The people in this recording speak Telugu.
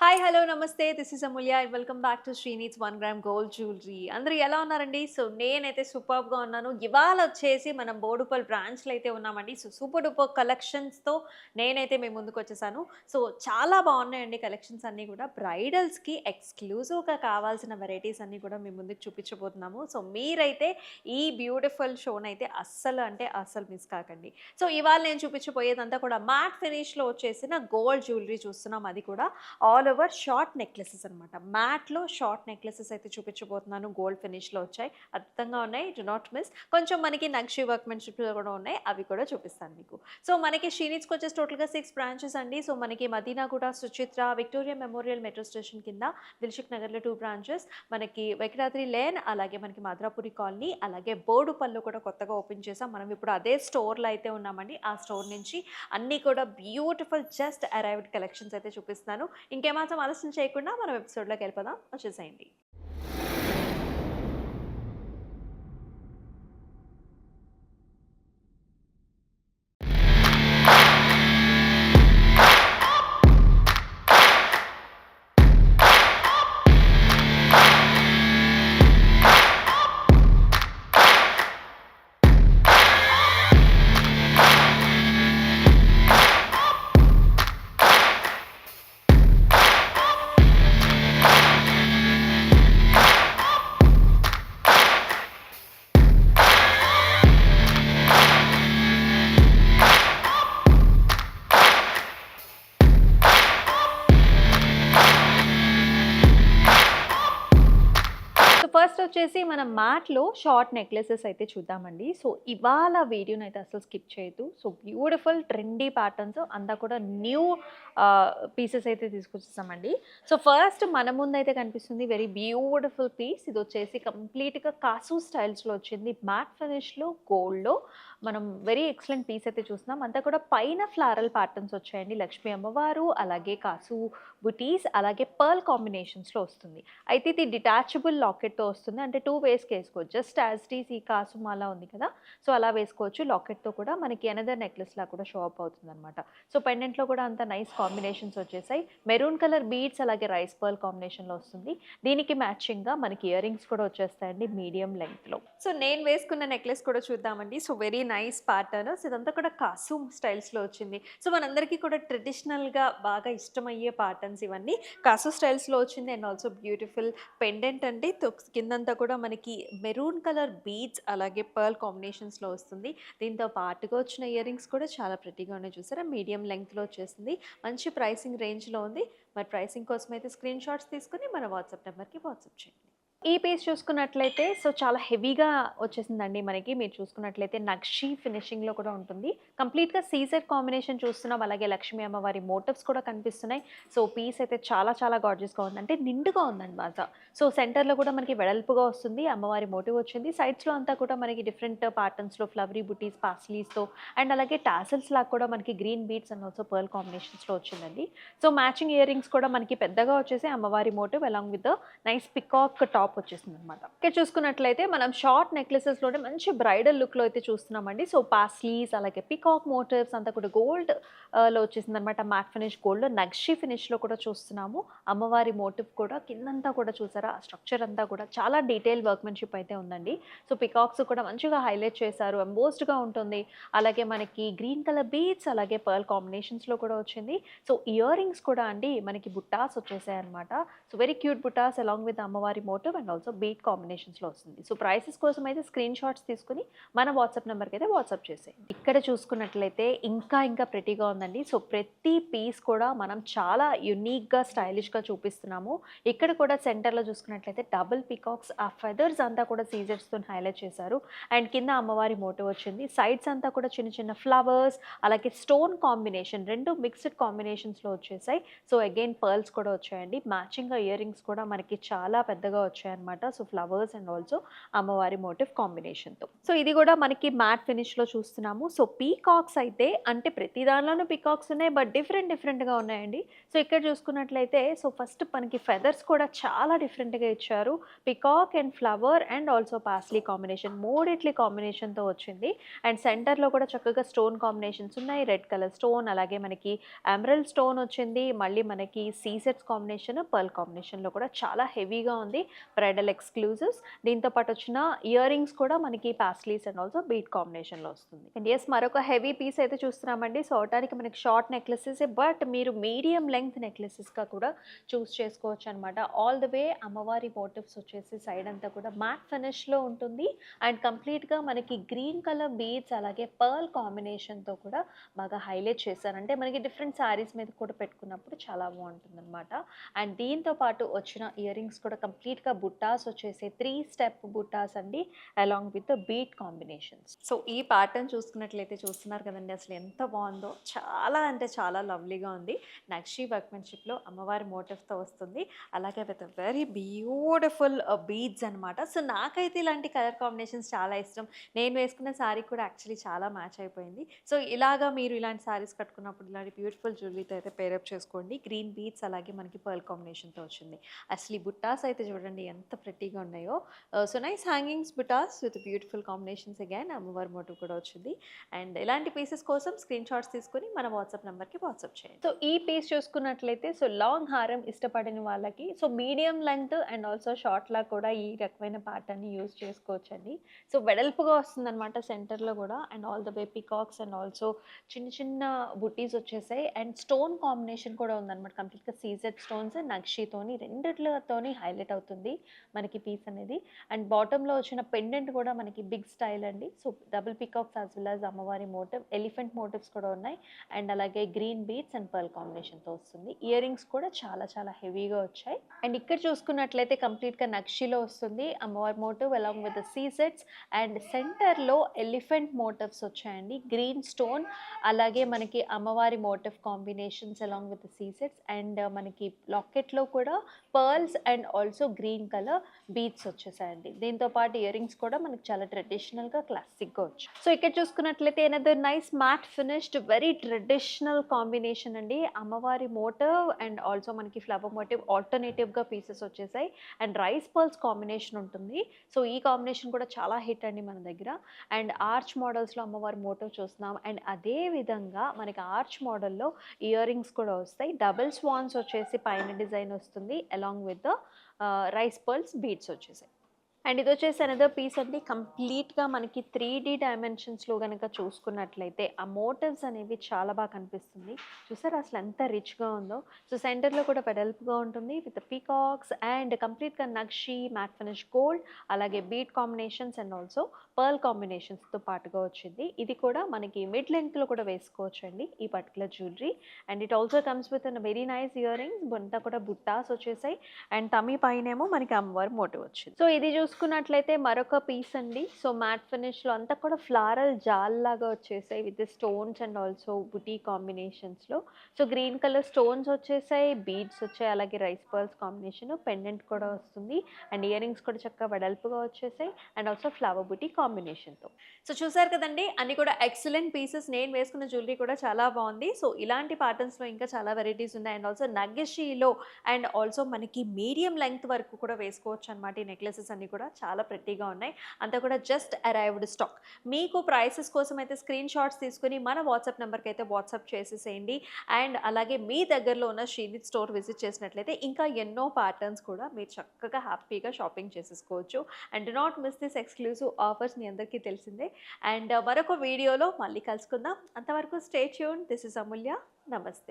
హాయ్ హలో నమస్తే this is Amulya and welcome back to Srineeds 1 gram gold jewellery. అందరూ ఎలా ఉన్నారండి? నేనైతే సూపర్బ్‌గా ఉన్నాను. ఇవాళ వచ్చేసి మనం బోడుప్పల్ బ్రాంచ్‌లో అయితే ఉన్నామండి. సూపర్ డూపర్ కలెక్షన్స్‌తో నేనైతే మీ ముందుకొచ్చేసాను. చాలా బాగున్నాయండి కలెక్షన్స్ అన్నీ కూడా. బ్రైడల్స్‌కి ఎక్స్‌క్లూజివ్‌గా కావాల్సిన వెరైటీస్ అన్నీ కూడా మీ ముందుకు చూపించబోతున్నాము. మీరైతే ఈ బ్యూటిఫుల్ షోనైతే అస్సలు అంటే అస్సలు మిస్ కాకండి. ఇవాళ నేను చూపించబోయేదంతా కూడా మ్యాట్ ఫినిష్‌లో వచ్చేసిన గోల్డ్ జ్యువెలరీ చూస్తున్నాం. అది కూడా ఆల్ ఓవర్ షార్ట్ నెక్లెసెస్ అనమాట. మ్యాట్‌లో షార్ట్ నెక్లెసెస్ అయితే చూపించబోతున్నాను. గోల్డ్ ఫినిష్‌లో వచ్చాయి. అద్భుతంగా ఉన్నాయి. Do not miss. కొంచెం మనకి నక్షి వర్క్‌మెన్‌షిప్‌లో కూడా ఉన్నాయి. అవి కూడా చూపిస్తాను మీకు. మనకి శ్రీనిడ్స్‌కి వచ్చేసి టోటల్‌గా 6 బ్రాంచెస్ అండి. మనకి Madinaguda, Suchitra, Victoria memorial metro station కింద, దిల్‌సుఖ్ నగర్‌లో 2 బ్రాంచెస్, మనకి వెంకటాద్రి లేన్, అలాగే మనకి మాద్రాపురి కాలనీ, అలాగే బోడుపల్లో కూడా కొత్తగా ఓపెన్ చేసాం. మనం ఇప్పుడు అదే స్టోర్‌లో అయితే ఉన్నామండి. ఆ స్టోర్ నుంచి అన్నీ కూడా బ్యూటిఫుల్ జస్ట్ అరైవ్డ్ కలెక్షన్స్ అయితే చూపిస్తున్నాను. ఇంకేమాత్రం ఆలస్యం చేయకుండా మనం ఎపిసోడ్‌లోకి వెళ్ళిపోదాం. వచ్చేసేయండి. ఫస్ట్ వచ్చేసి మనం మ్యాట్‌లో షార్ట్ నెక్లెసెస్ అయితే చూద్దామండి. ఇవాళ వీడియోనైతే అసలు స్కిప్ చేయొద్దు. బ్యూటిఫుల్ ట్రెండీ ప్యాటర్న్స్ అంతా కూడా న్యూ పీసెస్ అయితే తీసుకొచ్చేసామండి. ఫస్ట్ మన ముందైతే కనిపిస్తుంది వెరీ బ్యూటిఫుల్ పీస్. ఇది వచ్చేసి కంప్లీట్‌గా కాసు స్టైల్స్‌లో వచ్చింది. మ్యాట్ ఫినిష్‌లో గోల్డ్‌లో మనం వెరీ ఎక్సలెంట్ పీస్ అయితే చూస్తున్నాం. అంతా కూడా పైన ఫ్లారల్ ప్యాటర్న్స్ వచ్చాయండి. లక్ష్మీ అమ్మవారు, అలాగే కాసు బుటీస్, అలాగే పర్ల్ కాంబినేషన్స్‌లో వస్తుంది. అయితే ఇది డిటాచబుల్ లాకెట్‌తో వస్తుంది. అంటే 2 వేస్‌కి వేసుకోవచ్చు. జస్ట్ యాజ్ ఇట్ ఈస్ ఈ కాసు మాల ఉంది కదా! అలా వేసుకోవచ్చు. లాకెట్‌తో కూడా మనకి అనదర్ నెక్లెస్‌లా కూడా షో అప్ అవుతుందనమాట. పెండెంట్‌లో కూడా అంత నైస్ కాంబినేషన్స్ వచ్చేసాయి. మెరూన్ కలర్ బీడ్స్, అలాగే రైస్ పర్ల్ కాంబినేషన్‌లో వస్తుంది. దీనికి మ్యాచింగ్‌గా మనకి ఇయర్ రింగ్స్ కూడా వచ్చేస్తాయండి మీడియం లెంగ్త్‌లో. నేను వేసుకున్న నెక్లెస్ కూడా చూద్దామండి. Very nice pattern. ఇదంతా కూడా కాసు స్టైల్స్‌లో వచ్చింది. మనందరికీ కూడా ట్రెడిషనల్‌గా బాగా ఇష్టమయ్యే ప్యాటర్న్స్ ఇవన్నీ. కాసు స్టైల్స్‌లో వచ్చింది అండ్ ఆల్సో బ్యూటిఫుల్ పెండెంట్ అండి. కిందంతా కూడా మనకి మెరూన్ కలర్ బీడ్స్, అలాగే పర్ల్ కాంబినేషన్స్‌లో వస్తుంది. దీంతో పాటుగా వచ్చిన ఇయర్ రింగ్స్ కూడా చాలా ప్రెట్టీగా ఉన్నాయి చూసారా? మీడియం లెంగ్త్‌లో వచ్చేసింది. మంచి ప్రైసింగ్ రేంజ్‌లో ఉంది. మరి ప్రైసింగ్ కోసం అయితే స్క్రీన్ షాట్స్ తీసుకొని మన వాట్సాప్ నెంబర్‌కి వాట్సాప్ చేయండి. ఈ పీస్ చూసుకున్నట్లయితే చాలా హెవీగా వచ్చేసిందండి మనకి. మీరు చూసుకున్నట్లయితే నక్షి ఫినిషింగ్‌లో కూడా ఉంటుంది. కంప్లీట్‌గా సీజర్ కాంబినేషన్ చూస్తున్నాం. అలాగే లక్ష్మీ అమ్మవారి మోటివ్స్ కూడా కనిపిస్తున్నాయి. పీస్ అయితే చాలా చాలా గార్జియస్‌గా ఉంది. అంటే నిండుగా ఉందన్నమాట. సెంటర్‌లో కూడా మనకి వెడల్పుగా వస్తుంది. అమ్మవారి మోటివ్ వచ్చింది. సైడ్స్‌లో అంతా కూడా మనకి డిఫరెంట్ ప్యాటర్న్స్‌లో ఫ్లవరీ బుటీస్, పాస్లీస్‌తో అండ్ అలాగే టాసెల్స్ లాగా కూడా మనకి green beads and also pearl కాంబినేషన్స్‌లో వచ్చిందండి. మ్యాచింగ్ ఇయర్ రింగ్స్ కూడా మనకి పెద్దగా వచ్చేసి అమ్మవారి motif along with nice peacock top వచ్చేసిందనమాట. ఇక్కడ చూసుకున్నట్లయితే మనం షార్ట్ నెక్లెసెస్‌లోనే మంచి బ్రైడల్ లుక్‌లో అయితే చూస్తున్నామండి. పాస్లీస్, అలాగే పికాక్ మోటివ్స్ అంతా కూడా గోల్డ్ లో వచ్చేసిందనమాట. మ్యాట్ ఫినిష్ గోల్డ్‌లో నక్షి ఫినిష్‌లో కూడా చూస్తున్నాము. అమ్మవారి మోటివ్ కూడా కిందంతా కూడా చూసారా? ఆ స్ట్రక్చర్ అంతా కూడా చాలా డీటెయిల్ వర్క్‌మెన్‌షిప్ అయితే ఉందండి. పికాక్స్ కూడా మంచిగా హైలైట్ చేశారు. ఎంబోస్డ్‌గా ఉంటుంది. అలాగే మనకి గ్రీన్ కలర్ బీడ్స్, అలాగే పర్ల్ కాంబినేషన్స్‌లో కూడా వచ్చింది. ఇయర్ రింగ్స్ కూడా అండి మనకి బుట్టాస్ వచ్చేసాయన్నమాట. వెరీ క్యూట్ బుట్టాస్ అలాంగ్ విత్ అమ్మవారి మోటివ్ అండ్ ఆల్సో బీట్ కాంబినేషన్స్‌లో వస్తుంది. ప్రైసెస్ కోసం అయితే స్క్రీన్ షాట్స్ తీసుకొని మన వాట్సాప్ నెంబర్‌కి అయితే వాట్సాప్ చేసేయండి. ఇక్కడ చూసుకున్నట్లయితే ఇంకా ప్రెట్టీగా ఉందండి. ప్రతి పీస్ కూడా మనం చాలా యూనిక్‌గా, స్టైలిష్‌గా చూపిస్తున్నాము. ఇక్కడ కూడా సెంటర్‌లో చూసుకున్నట్లయితే డబుల్ పికాక్స్, ఆ ఫెదర్స్ అంతా కూడా సీజర్స్‌తోని హైలైట్ చేశారు. అండ్ కింద అమ్మవారి మోటివ్ వచ్చింది. సైడ్స్ అంతా కూడా చిన్న చిన్న ఫ్లవర్స్, అలాగే స్టోన్ కాంబినేషన్ 2 మిక్స్డ్ కాంబినేషన్స్‌లో వచ్చేసాయి. అగైన్ పర్ల్స్ కూడా వచ్చాయండి. మ్యాచింగ్‌గా ఇయర్ రింగ్స్ కూడా మనకి చాలా పెద్దగా వచ్చాయన్నమాట. వచ్చాయన్నమాట. సో ఫ్లవర్స్ అండ్ ఆల్సో అమ్మవారి మోటివ్ కాంబినేషన్తో. సో ఇది కూడా మనకి మ్యాట్ ఫినిష్లో చూస్తున్నాము. సో పీకాక్స్ అయితే అంటే ప్రతి దానిలోనూ పీకాక్స్ ఉన్నాయి, బట్ డిఫరెంట్గా ఉన్నాయండి. సో ఇక్కడ చూసుకున్నట్లయితే సో ఫస్ట్ మనకి ఫెదర్స్ కూడా చాలా డిఫరెంట్గా ఇచ్చారు. Peacock and flower and also paisley combination, మూడిట్లి కాంబినేషన్తో వచ్చింది. అండ్ సెంటర్లో కూడా చక్కగా స్టోన్ కాంబినేషన్స్ ఉన్నాయి. రెడ్ కలర్ స్టోన్, అలాగే మనకి ఎమరల్డ్ స్టోన్ వచ్చింది. మళ్ళీ మనకి సీసెట్స్ కాంబినేషన్, పర్ల్ కాంబినేషన్లో కూడా చాలా హెవీగా ఉంది. బ్రైడల్ ఎక్స్క్లూజివ్స్, దీంతో పాటు వచ్చిన ఇయర్ రింగ్స్ కూడా మనకి పాస్లీస్ అండ్ ఆల్సో బీట్ కాంబినేషన్లో వస్తుంది. అండ్ ఎస్, మరొక హెవీ పీస్ అయితే చూస్తున్నామండి. సో అవటానికి మనకి షార్ట్ నెక్లెసెస్, బట్ మీరు మీడియం లెంగ్త్ నెక్లెసెస్గా కూడా చూస్ చేసుకోవచ్చు అనమాట. ఆల్ ద వే అమ్మవారి మోటివ్స్ వచ్చేసి సైడ్ అంతా కూడా మ్యాట్ ఫినిష్లో ఉంటుంది. అండ్ కంప్లీట్గా మనకి గ్రీన్ కలర్ బీడ్స్ అలాగే పర్ల్ కాంబినేషన్తో కూడా బాగా హైలైట్ చేశారు. అంటే మనకి డిఫరెంట్ శారీస్ మీద కూడా పెట్టుకున్నప్పుడు చాలా బాగుంటుంది అనమాట. అండ్ దీంతో పాటు వచ్చిన ఇయర్ రింగ్స్ కూడా కంప్లీట్గా బుట్టాస్ వచ్చేసి 3 స్టెప్ బుట్టాస్ అండి, along with beat combinations. So ఈ ప్యాటర్న్ చూసుకున్నట్లయితే చూస్తున్నారు కదండి, అసలు ఎంత బాగుందో, చాలా అంటే చాలా లవ్లీగా ఉంది. నక్షి వర్క్మెన్షిప్లో అమ్మవారి మోటివ్తో వస్తుంది, అలాగే విత్ వెరీ బ్యూటిఫుల్ బీడ్స్ అనమాట. సో నాకైతే ఇలాంటి కలర్ కాంబినేషన్స్ చాలా ఇష్టం. నేను వేసుకున్న శారీ కూడా యాక్చువల్లీ చాలా మ్యాచ్ అయిపోయింది. సో ఇలాగా మీరు ఇలాంటి శారీస్ కట్టుకున్నప్పుడు ఇలాంటి బ్యూటిఫుల్ జ్యువెలరీతో అయితే పేరప్ చేసుకోండి. గ్రీన్ బీడ్స్ అలాగే మనకి పర్ల్ కాంబినేషన్తో వచ్చింది. అసలు ఈ బుట్టాస్ అయితే చూడండి ఎంత ప్రెట్టీగా ఉన్నాయో. సో నైస్ హ్యాంగింగ్స్ బుటాస్ విత్ బ్యూటిఫుల్ కాంబినేషన్స్. అగైన్ అమ్మవారి మోటివ్ కూడా వచ్చింది. అండ్ ఇలాంటి పీసెస్ కోసం స్క్రీన్ షాట్స్ తీసుకొని మన వాట్సాప్ నెంబర్కి వాట్సాప్ చేయండి. సో ఈ పీస్ చూసుకున్నట్లయితే సో లాంగ్ హారం ఇష్టపడిన వాళ్ళకి so medium length and also షార్ట్లా కూడా ఈ రకమైన ప్యాటర్న్ని యూజ్ చేసుకోవచ్చండి. సో వెడల్పుగా వస్తుందన్నమాట సెంటర్లో కూడా. And all the way peacocks and also చిన్న చిన్న బుటీస్ వచ్చేసాయి. అండ్ స్టోన్ కాంబినేషన్ కూడా ఉందన్నమాట. కంప్లీట్గా సీజెడ్ స్టోన్స్ నక్షితోని రెండిట్లతోని హైలైట్ అవుతుంది మనకి పీస్ అనేది. అండ్ బాటంలో వచ్చిన పెండెంట్ కూడా మనకి బిగ్ స్టైల్ అండి. So double peacocks as well as అమ్మవారి మోటివ్, ఎలిఫెంట్ మోటివ్స్ కూడా ఉన్నాయి. అండ్ అలాగే గ్రీన్ బీడ్స్ అండ్ పర్ల్ కాంబినేషన్తో వస్తుంది. ఇయర్ రింగ్స్ కూడా చాలా చాలా హెవీగా వచ్చాయి. అండ్ ఇక్కడ చూసుకున్నట్లయితే కంప్లీట్గా నక్షిలో వస్తుంది అమ్మవారి motif along with C sets. And సెంటర్లో ఎలిఫెంట్ మోటివ్స్ వచ్చాయండి, గ్రీన్ స్టోన్ అలాగే మనకి అమ్మవారి motif combinations along with C sets. And మనకి లాకెట్లో కూడా pearls and also green colour beads వచ్చేసాయండి. దీంతో పాటు ఇయర్ రింగ్స్ కూడా మనకి చాలా ట్రెడిషనల్గా క్లాసిక్గా వచ్చాయి. సో ఇక్కడ చూసుకున్నట్లయితే another nice matt finished very traditional combination అండి. అమ్మవారి మోటివ్ అండ్ ఆల్సో మనకి ఫ్లవర్ మోటివ్ ఆల్టర్నేటివ్గా పీసెస్ వచ్చేసాయి. అండ్ రైస్ పర్ల్స్ కాంబినేషన్ ఉంటుంది. సో ఈ కాంబినేషన్ కూడా చాలా హిట్ అండి మన దగ్గర. అండ్ ఆర్చ్ మోడల్స్లో అమ్మవారి మోటివ్ చూస్తున్నాం. అండ్ అదే విధంగా మనకి ఆర్చ్ మోడల్లో ఇయర్ రింగ్స్ కూడా వస్తాయి. డబుల్ స్వాన్స్ వచ్చేసి పైన డిజైన్ వస్తుంది along with the rice pearls beads వచ్చేసాయి. అండ్ ఇది వచ్చేసి అనదర్ పీస్ అండి. కంప్లీట్గా మనకి 3D డైమెన్షన్స్లో కనుక చూసుకున్నట్లయితే ఆ మోటివ్స్ అనేవి చాలా బాగా కనిపిస్తుంది. చూసారు అసలు ఎంత రిచ్గా ఉందో. సో సెంటర్లో కూడా వెడల్పుగా ఉంటుంది విత్ పీకాక్స్ అండ్ కంప్లీట్గా నక్షి మ్యాట్ ఫినిష్ గోల్డ్ అలాగే bead combinations and also pearl కాంబినేషన్స్తో పాటుగా వచ్చింది. ఇది కూడా మనకి మిడ్ లెంగ్త్లో కూడా వేసుకోవచ్చు అండి ఈ particular jewellery. And it also comes with an very nice ear rings. అంతా కూడా బుట్టాస్ వచ్చేసాయి. అండ్ తమి పైనేమో మనకి అమ్మవారి మోటివ్ వచ్చింది. సో ఇది చూసుకున్నట్లయితే మరొక పీస్ అండి. సో మ్యాట్ ఫినిష్లో అంతా కూడా ఫ్లారల్ జాల్ లాగా వచ్చేసాయి with stones and also buti కాంబినేషన్స్లో. So green colour stones వచ్చేసాయి, బీడ్స్ వచ్చాయి, అలాగే రైస్ పర్ల్స్ కాంబినేషన్, పెండెంట్ కూడా వస్తుంది. అండ్ ఇయర్ రింగ్స్ కూడా చక్కగా వెడల్పుగా వచ్చేసాయి అండ్ ఆల్సో ఫ్లవర్ బుటీ కాంబినేషన్తో. సో చూసారు కదండి, అన్ని కూడా ఎక్సలెంట్ పీసెస్. నేను వేసుకున్న జ్యువెలరీ కూడా చాలా బాగుంది. సో ఇలాంటి ప్యాటర్న్స్లో ఇంకా చాలా వెరైటీస్ ఉన్నాయి. అండ్ ఆల్సో నగ్గషీలో అండ్ ఆల్సో మనకి మీడియం లెంగ్త్ వరకు కూడా వేసుకోవచ్చు అనమాట. ఈ నెక్లెసెస్ అన్ని కూడా చాలా ప్రెట్టీగా ఉన్నాయి. అంతా కూడా జస్ట్ అరైవ్డ్ స్టాక్. మీకు ప్రైసెస్ కోసం అయితే స్క్రీన్ షాట్స్ తీసుకుని మన వాట్సాప్ నెంబర్కి అయితే వాట్సాప్ చేసేసేయండి. అండ్ అలాగే మీ దగ్గరలో ఉన్న శ్రీనిత్ స్టోర్ విజిట్ చేసినట్లయితే ఇంకా ఎన్నో ప్యాటర్న్స్ కూడా మీరు చక్కగా హ్యాపీగా షాపింగ్ చేసేసుకోవచ్చు. And do not miss this exclusive offers, మీ అందరికీ తెలిసిందే. అండ్ మరొక వీడియోలో మళ్ళీ కలుసుకుందాం. అంతవరకు stay tune. This is Amulya. నమస్తే.